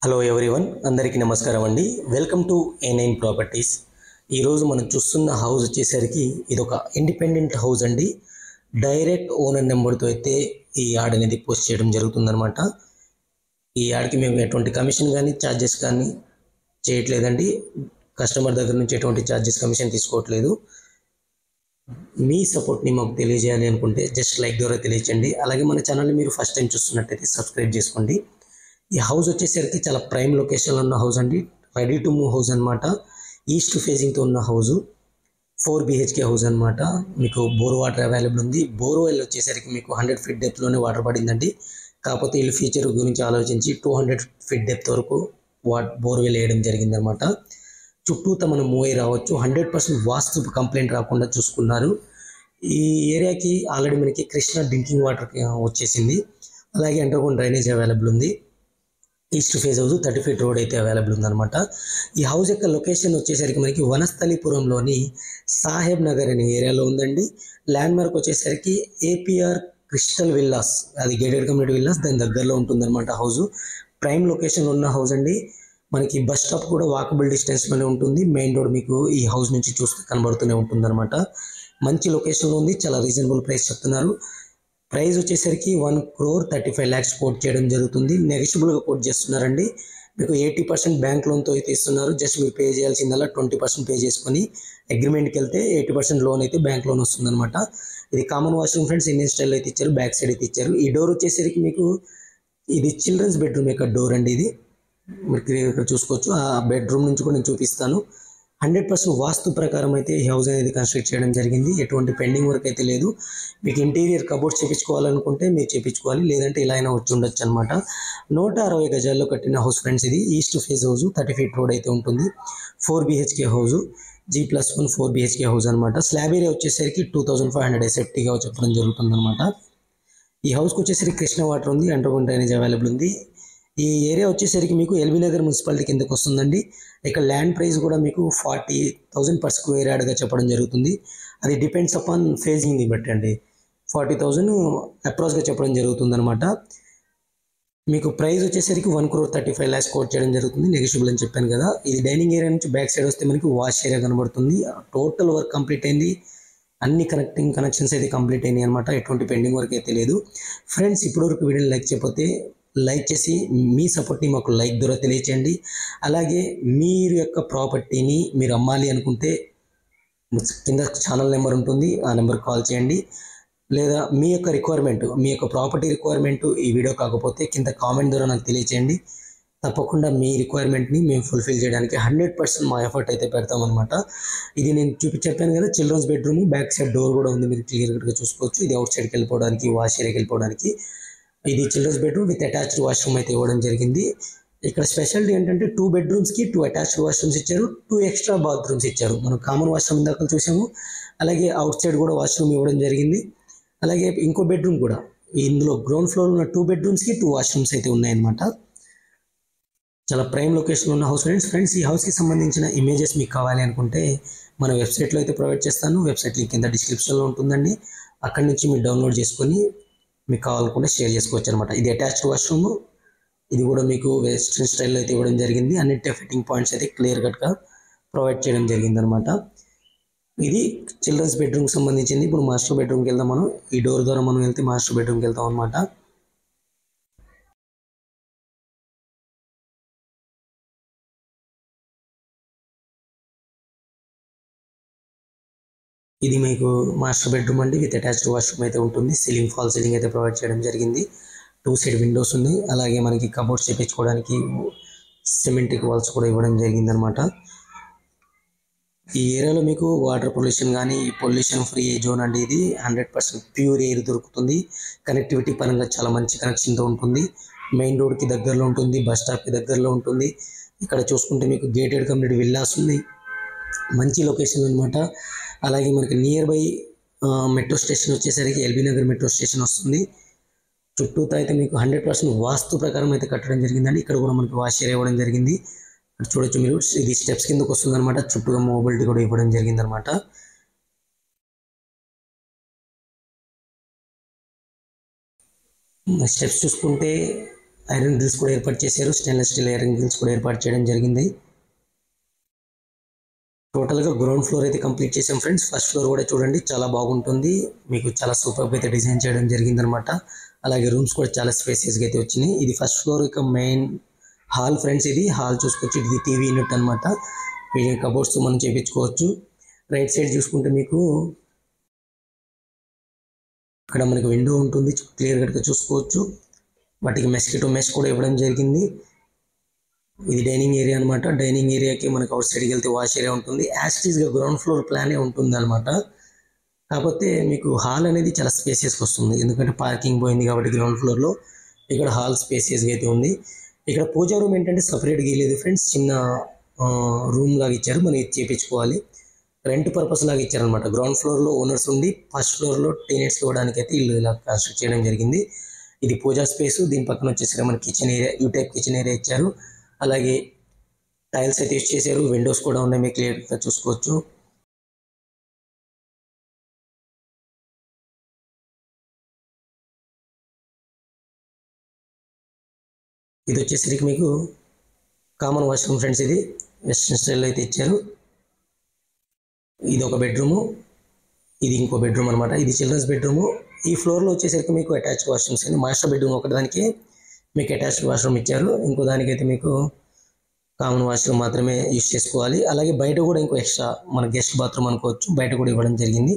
Hello everyone, అందరికీ నమస్కారం అండి. Welcome to A9 properties. ఈరోజు మనం చూస్తున్న హౌస్ వచ్చేసరికి ఇది ఒక ఇండిపెండెంట్ హౌస్ అండి. డైరెక్ట్ ఓనర్ నెంబర్తో అయితే ఈ యాడ్ అనేది పోస్ట్ చేయడం జరుగుతుందన్నమాట. ఈ యాడ్కి మేము ఎటువంటి కమిషన్ కానీ ఛార్జెస్ కానీ చేయట్లేదండి. కస్టమర్ దగ్గర నుంచి ఎటువంటి ఛార్జెస్ కమిషన్ తీసుకోవట్లేదు. మీ సపోర్ట్ని మాకు తెలియజేయాలి అనుకుంటే జస్ట్ లైక్ ద్వారా తెలియచేయండి. అలాగే మన ఛానల్ని మీరు ఫస్ట్ టైం చూస్తున్నట్టయితే సబ్స్క్రైబ్ చేసుకోండి. ఈ హౌస్ వచ్చేసరికి చాలా ప్రైమ్ లొకేషన్లో ఉన్న హౌస్ అండి. రెడీ టు మూవ్ హౌస్ అనమాట. ఈస్ట్ ఫేసింగ్తో ఉన్న హౌజు 4 BHK హౌస్ అనమాట. మీకు బోర్ వాటర్ అవైలబుల్ ఉంది. బోర్వెల్ వచ్చేసరికి మీకు 100 feet డెప్త్లోనే వాటర్ పడిందండి. కాకపోతే వీళ్ళు ఫ్యూచర్ గురించి ఆలోచించి 200 feet డెప్త్ వరకు బోర్వెల్ వేయడం జరిగిందనమాట. చుట్టూతో మనం మూవ్ అయి రావచ్చు. 100% వాస్తు కంప్లైంట్ రాకుండా చూసుకున్నారు. ఈ ఏరియాకి ఆల్రెడీ మనకి కృష్ణా డ్రింకింగ్ వాటర్ వచ్చేసింది. అలాగే అండర్గ్రౌండ్ డ్రైనేజ్ అవైలబుల్ ఉంది. East phase house 30 feet road అయితే అవైలబుల్ ఉందన్నమాట. ఈ హౌస్ యొక్క లొకేషన్ వచ్చేసరికి మనకి వనస్థలిపురంలోని సాహెబ్ నగర్ అనే ఏరియాలో ఉందండి. ల్యాండ్ మార్క్ వచ్చేసరికి APR క్రిస్టల్ విల్లాస్, అది గేటెడ్ కమ్యూనిటీ విల్లాస్, దాని దగ్గరలో ఉంటుందన్నమాట. హౌస్ ప్రైమ్ లొకేషన్లో ఉన్న హౌస్ అండి. మనకి బస్ స్టాప్ కూడా వాకబుల్ డిస్టెన్స్లోనే ఉంటుంది. మెయిన్ రోడ్ మీకు ఈ హౌస్ నుంచి చూస్తే కనబడుతూనే ఉంటుందన్నమాట. మంచి లొకేషన్లో ఉంది. చాలా రీజనబుల్ ప్రైస్ చెప్తున్నారు. ప్రైస్ వచ్చేసరికి 1,35,00,000 కోట్ చేయడం జరుగుతుంది. నెగోషియబుల్గా కోట్ చేస్తున్నారండి. మీకు 80% బ్యాంక్ లోన్తో అయితే ఇస్తున్నారు. జస్ట్ మీరు పే చేయాల్సిందల్లా 20% పే చేసుకొని అగ్రిమెంట్కి వెళ్తే 80% లోన్ అయితే బ్యాంక్ లోన్ వస్తుందన్నమాట. ఇది common washroom friends. Indian style అయితే ఇచ్చారు. బ్యాక్ సైడ్ అయితే ఇచ్చారు. ఈ డోర్ వచ్చేసరికి మీకు ఇది చిల్డ్రన్స్ బెడ్రూమ్ యొక్క డోర్ అండి. ఇది మీరు క్లియర్ ఇక్కడ చూసుకోవచ్చు. ఆ బెడ్రూమ్ నుంచి కూడా నేను చూపిస్తాను. 100% వాస్తు ప్రకారం అయితే ఈ హౌస్ అనేది కన్స్ట్రక్ట్ చేయడం జరిగింది. ఎటువంటి పెండింగ్ వర్క్ అయితే లేదు. మీకు ఇంటీరియర్ కబోర్డ్స్ చేయించుకోవాలనుకుంటే మీరు చేయించుకోవాలి, లేదంటే ఇలా అయినా వచ్చి ఉండొచ్చు అనమాట. 160 గజాల్లో కట్టిన హౌస్ ఫ్రెండ్స్ ఇది. East phase house 30 feet road అయితే ఉంటుంది. 4 BHK house, G+1 4 BHK house అనమాట. స్లాబ్ ఏరియా వచ్చేసరికి 2500 SFTగా చెప్పడం జరుగుతుంది అనమాట. ఈ హౌస్కి వచ్చేసరికి కృష్ణ వాటర్ ఉంది. అండర్గ్రౌండ్ డ్రైనేజ్ అవైలబుల్ ఉంది. ఈ ఏరియా వచ్చేసరికి మీకు ఎల్బీ నగర్ మున్సిపాలిటీ కిందకు వస్తుందండి. ఇక్కడ ల్యాండ్ ప్రైస్ కూడా మీకు 40,000 per square యార్డ్గా చెప్పడం జరుగుతుంది. అది డిపెండ్స్ అపాన్ ఫేజింగ్ని బట్టి అండి. 40,000 అప్రాక్స్గా చెప్పడం జరుగుతుంది అనమాట. మీకు ప్రైస్ వచ్చేసరికి 1,35,00,000 కోట్ చేయడం జరుగుతుంది. నెగోషియబుల్ అని చెప్పాను కదా. ఇది డైనింగ్ ఏరియా నుంచి బ్యాక్ సైడ్ వస్తే మనకి వాష్ ఏరియా కనబడుతుంది. టోటల్ వర్క్ కంప్లీట్ అయింది. అన్ని కనెక్షన్స్ అయితే కంప్లీట్ అయినాయి అనమాట. ఎటువంటి పెండింగ్ వర్క్ అయితే లేదు. ఫ్రెండ్స్, ఇప్పటివరకు వీడియోని లైక్ చేయకపోతే లైక్ చేసి మీ సపోర్ట్ని మాకు లైక్ ద్వారా తెలియచేయండి. అలాగే మీరు యొక్క ప్రాపర్టీని మీరు అమ్మాలి అనుకుంటే కింద ఛానల్ నెంబర్ ఉంటుంది, ఆ నెంబర్కి కాల్ చేయండి. లేదా మీ యొక్క రిక్వైర్మెంట్, మీ యొక్క ప్రాపర్టీ రిక్వైర్మెంట్ ఈ వీడియో కాకపోతే కింద కామెంట్ ద్వారా నాకు తెలియచేయండి. తప్పకుండా మీ రిక్వైర్మెంట్ని మేము ఫుల్ఫిల్ చేయడానికి 100% మా ఎఫర్ట్ అయితే పెడతామన్నమాట. ఇది నేను చెప్పాను కదా, children's bedroom, back side door కూడా ఉంది. మీరు క్లియర్గా చూసుకోవచ్చు. ఇది అవుట్ సైడ్కి వెళ్ళిపోవడానికి, వాష్ ఏరియాకి వెళ్ళిపోవడానికి. ఇది children's bedroom with attached washroom అయితే ఇవ్వడం జరిగింది. ఇక్కడ స్పెషాలిటీ ఏంటంటే 2 bedrooms-కి 2 అటాచ్డ్ వాష్రూమ్స్ ఇచ్చారు, 2 extra bathrooms ఇచ్చారు. మనం కామన్ వాష్రూమ్ ఇందాక చూసాము. అలాగే అవుట్ సైడ్ కూడా వాష్రూమ్ ఇవ్వడం జరిగింది. అలాగే ఇంకో బెడ్రూమ్ కూడా, ఇందులో గ్రౌండ్ ఫ్లోర్ ఉన్న 2 bedrooms-కి 2 washrooms అయితే ఉన్నాయన్నమాట. చాలా ప్రైమ్ లొకేషన్లో ఉన్న హౌస్ ఫ్రెండ్స్. ఈ హౌస్కి సంబంధించిన ఇమేజెస్ మీకు కావాలి అనుకుంటే మన వెబ్సైట్లో అయితే ప్రొవైడ్ చేస్తాను. వెబ్సైట్ లింక్ కింద డిస్క్రిప్షన్లో ఉంటుందండి. అక్కడి నుంచి మీరు డౌన్లోడ్ చేసుకొని మీకు కావాలనుకుంటే షేర్ చేసుకోవచ్చు అనమాట. ఇది అటాచ్డ్ వాష్రూమ్. ఇది కూడా మీకు వెస్ట్రన్ స్టైల్లో అయితే ఇవ్వడం జరిగింది. అన్నిటి ఫిట్టింగ్ పాయింట్స్ అయితే క్లియర్ కట్గా ప్రొవైడ్ చేయడం జరిగింది అనమాట. ఇది చిల్డ్రన్స్ బెడ్రూమ్కి సంబంధించింది. ఇప్పుడు మాస్టర్ బెడ్రూమ్కి వెళ్దాం. మనం ఈ డోర్ ద్వారా మనం వెళ్తే మాస్టర్ బెడ్రూమ్కి వెళ్తాం అనమాట. ఇది మీకు మాస్టర్ బెడ్రూమ్ అండి, విత్ అటాచ్డ్ వాష్రూమ్ అయితే ఉంటుంది. సీలింగ్, ఫాల్ సీలింగ్ అయితే ప్రొవైడ్ చేయడం జరిగింది. 2 side విండోస్ ఉన్నాయి. అలాగే మనకి కబోర్డ్స్ చేయించుకోవడానికి సిమెంటిక్ వాల్స్ కూడా ఇవ్వడం జరిగింది అనమాట. ఈ ఏరియాలో మీకు వాటర్ పొల్యూషన్ కానీ పొల్యూషన్ ఫ్రీ జోన్ అండి. ఇది 100% ప్యూర్ ఎయిర్ దొరుకుతుంది. కనెక్టివిటీ పరంగా చాలా మంచి కనెక్షన్తో ఉంటుంది. మెయిన్ రోడ్కి దగ్గరలో ఉంటుంది. బస్ స్టాప్కి దగ్గరలో ఉంటుంది. ఇక్కడ చూసుకుంటే మీకు గేటెడ్ కమ్యూనిటీ విల్లాస్ ఉన్నాయి. మంచి లొకేషన్ అనమాట. అలాగే మనకి నియర్ బై మెట్రో స్టేషన్ వచ్చేసరికి ఎల్బీ నగర్ మెట్రో స్టేషన్ వస్తుంది. చుట్టూతో అయితే మీకు 100% వాస్తు ప్రకారం అయితే కట్టడం జరిగిందండి. ఇక్కడ కూడా మనకి వాష్ ఏరియా ఇవ్వడం జరిగింది. చూడొచ్చు మీరు. ఇది స్టెప్స్ కిందకు వస్తుంది అనమాట. చుట్టూగా మొబిలిటీ కూడా ఇవ్వడం జరిగింది అనమాట. స్టెప్స్ చూసుకుంటే ఐరన్ గ్రిల్స్ కూడా ఏర్పాటు చేశారు. స్టెయిన్లెస్ స్టీల్ ఐరన్ గ్రిల్స్ కూడా ఏర్పాటు చేయడం జరిగింది. టోటల్గా గ్రౌండ్ ఫ్లోర్ అయితే కంప్లీట్ చేసాం ఫ్రెండ్స్. ఫస్ట్ ఫ్లోర్ కూడా చూడండి, చాలా బాగుంటుంది. మీకు చాలా సూపర్గా అయితే డిజైన్ చేయడం జరిగిందనమాట. అలాగే రూమ్స్ కూడా చాలా స్పేసియస్గా అయితే వచ్చినాయి. ఇది ఫస్ట్ ఫ్లోర్ ఇక మెయిన్ హాల్ ఫ్రెండ్స్. ఇది హాల్ చూసుకోవచ్చు. ఇది టీవీ యూనిట్ అనమాట. వీటి కబోర్డ్స్ మనం చేయించుకోవచ్చు. రైట్ సైడ్ చూసుకుంటే మీకు ఇక్కడ మనకి విండో ఉంటుంది, క్లియర్ కట్గా చూసుకోవచ్చు. వాటికి మెస్కిటో మెష్ కూడా ఇవ్వడం జరిగింది. ఇది డైనింగ్ ఏరియా అనమాట. డైనింగ్ ఏరియాకి మనకు అవుట్ సైడ్కి వెళ్తే వాష్ ఏరియా ఉంటుంది. యాస్టీస్గా గ్రౌండ్ ఫ్లోర్ ప్లానే ఉంటుంది అనమాట. కాకపోతే మీకు హాల్ అనేది చాలా స్పేసియస్గా వస్తుంది, ఎందుకంటే పార్కింగ్ పోయింది కాబట్టి గ్రౌండ్ ఫ్లోర్లో. ఇక్కడ హాల్ స్పేసియస్గా అయితే ఉంది. ఇక్కడ పూజా రూమ్ ఏంటంటే సపరేట్గా ఇవ్వలేదు ఫ్రెండ్స్, చిన్న రూమ్ లాగా ఇచ్చారు, మనం ఇది చేయించుకోవాలి. రెంట్ పర్పస్ లాగా ఇచ్చారనమాట. గ్రౌండ్ ఫ్లోర్లో ఓనర్స్ ఉండి ఫస్ట్ ఫ్లోర్లో టెనెంట్స్కి ఇవ్వడానికి అయితే ఇల్లు ఇలా కన్స్ట్రక్ట్ చేయడం జరిగింది. ఇది పూజా స్పేస్. దీని పక్కన వచ్చేసరికి మన kitchen area, you type kitchen area ఇచ్చారు. అలాగే టైల్స్ అయితే యూజ్ చేశారు. విండోస్ కూడా ఉన్నాయి, మీకు క్లియర్గా చూసుకోవచ్చు. ఇది వచ్చేసరికి మీకు కామన్ వాష్రూమ్ ఫ్రెండ్స్. ఇది వెస్ట్రన్ స్టైల్లో అయితే ఇచ్చారు. ఇది ఒక బెడ్రూము, ఇది ఇంకో బెడ్రూమ్ అనమాట. ఇది చిల్డ్రన్స్ బెడ్రూము. ఈ ఫ్లోర్లో వచ్చేసరికి మీకు అటాచ్ వాష్రూమ్స్ అండి. మాస్టర్ బెడ్రూమ్ ఒకదానికి మీకు అటాచ్డ్ వాష్రూమ్ ఇచ్చారు, ఇంకో దానికైతే మీకు కామన్ వాష్రూమ్ మాత్రమే యూజ్ చేసుకోవాలి. అలాగే బయట కూడా ఇంకో ఎక్స్ట్రా మన గెస్ట్ బాత్రూమ్ అనుకోవచ్చు, బయట కూడా ఇవ్వడం జరిగింది.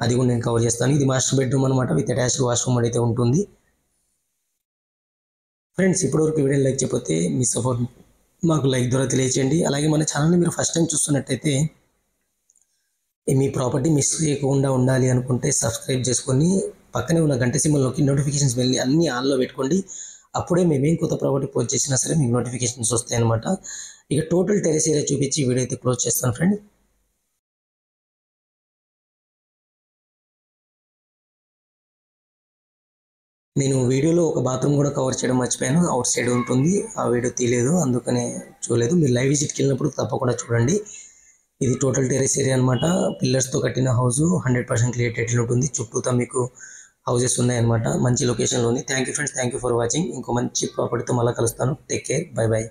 అది కూడా నేను కవర్ చేస్తాను. ఇది మాస్టర్ బెడ్రూమ్ అనమాట, విత్ అటాచ్డ్ వాష్రూమ్ అయితే ఉంటుంది. ఫ్రెండ్స్, ఇప్పటివరకు వీడియో లైక్ చేయకపోతే మీ సపోర్ట్ మాకు లైక్ ద్వారా తెలియచేయండి. అలాగే మన ఛానల్ని మీరు ఫస్ట్ టైం చూస్తున్నట్టయితే మీ ప్రాపర్టీ మిస్ చేయకుండా ఉండాలి అనుకుంటే సబ్స్క్రైబ్ చేసుకొని పక్కనే ఉన్న గంట సింబల్లోకి నోటిఫికేషన్స్ వెళ్ళి అన్ని ఆన్లో పెట్టుకోండి. అప్పుడే మేమేం కొత్త ప్రాపర్టీ పోస్ట్ చేసినా సరే మీకు నోటిఫికేషన్స్ వస్తాయి అనమాట. ఇక టోటల్ టెరెస్ ఏరియా చూపించి వీడియో అయితే క్లోజ్ చేస్తాను ఫ్రెండ్. నేను వీడియోలో ఒక బాత్రూమ్ కూడా కవర్ చేయడం మర్చిపోయాను, అవుట్ సైడ్ ఉంటుంది. ఆ వీడియో తీయలేదు, అందుకనే చూడలేదు. మీరు లైవ్ విజిట్కి వెళ్ళినప్పుడు తప్పకుండా చూడండి. ఇది టోటల్ టెరెస్ ఏరియా అనమాట. పిల్లర్స్తో కట్టిన హౌస్ 100% క్లియర్ టైటిల్ ఉంటుంది. చుట్టూతా మీకు హౌసెస్ ఉన్నాయన్నమాట. మంచి లొకేషన్లో ఉంది. Thank you friends, thank you for watching. ఇంకో మంచి ప్రాపర్టీతో మళ్ళీ కలుస్తాను. Take care, by by.